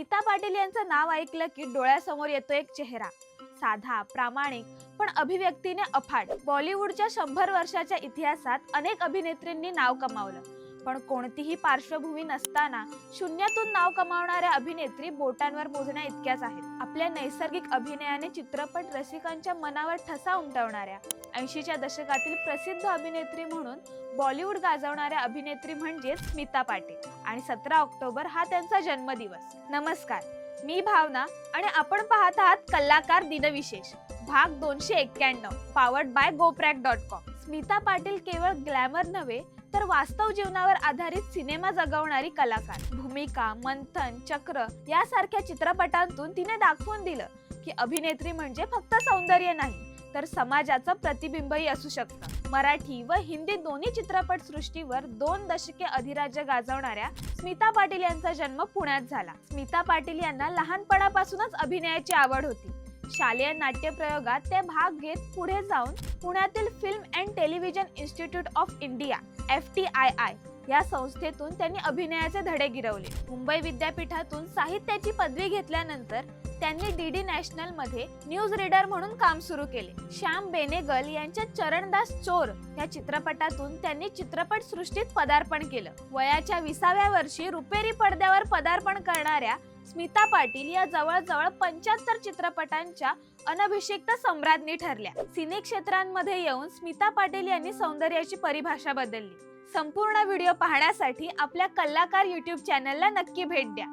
स्मिता पाटील यांचं नाव ऐकलं की डोळ्यासमोर येतो एक चेहरा, साधा, प्रामाणिक पण अभिव्यक्तीने अफाट. बॉलिवूडच्या 100 वर्षाच्या इतिहासात अनेक अभिनेत्रींनी नाव कमावलं, पण कोणतीही पार्श्वभूमी नसताना शून्यातून नाव कमावणाऱ्या अभिनेत्री बोटांवर मोजण्या इतक्याच आहेत. आपल्या नैसर्गिक अभिनयाने चित्रपट रसिकांच्या मनावर ठसा उमटवणाऱ्या 80च्या दशकातील प्रसिद्ध अभिनेत्री म्हणून बॉलिवूड गाजवणाऱ्या अभिनेत्री म्हणजे स्मिता पाटील आणि 17 ऑक्टोबर हा त्यांचा जन्मदिवस. नमस्कार, मी भावना आणि आपण पाहत आहात कलाकार दिनविशेष भाग 291 powered by GoPrack.com. Smita Patil केवळ ग्लॅमर नव्हे तर वास्तव जीवनावर आधारित सिनेमा जगवणारी कलाकार. भूमिका, मंथन, चक्र यासारख्या चित्रपटांतून तिने दाखवून दिलं की अभिनेत्री म्हणजे फक्त सौंदर्य नाही तर समाजाचं प्रतिबिंबही असू शकतं. मराठी व हिंदी दोन्ही चित्रपट सृष्टीवर 2 दशके अधिराज्य गाजवणाऱ्या स्मिता पाटील यांचा जन्म पुण्यात झाला. स्मिता पाटील यांना लहानपणापासूनच अभिनयाची आवड होती. शालेय नाट्य प्रयोगात ते भाग घेत पुढे जाऊन पुण्यातील film and television institute of India FTII या संस्थेतून त्यांनी अभिनयाचे धडे गिरवले. मुंबई विद्यापीठातून साहित्याची पदवी घेतल्यानंतर त्यांनी DD नॅशनल मध्ये न्यूज रीडर म्हणून काम सुरू केले. श्याम बेनेगल यांच्या चरणदास चोर या चित्रपटातून त्यांनी चित्रपट सृष्टीत पदार्पण केलं. वयाच्या 20व्या वर्षी रुपेरी पडद्यावर पदार्पण करणाऱ्या स्मिता पाटील या जवळजवळ 75 चित्रपटांच्या अनभिषिक्त सम्राज्ञी ठरल्या. सिने क्षेत्रांमध्ये येऊन स्मिता पाटील यांनी सौंदर्याची परिभाषा बदलली. संपूर्ण व्हिडिओ पाहण्यासाठी आपल्या कलाकार YouTube चॅनलला नक्की भेट द्या.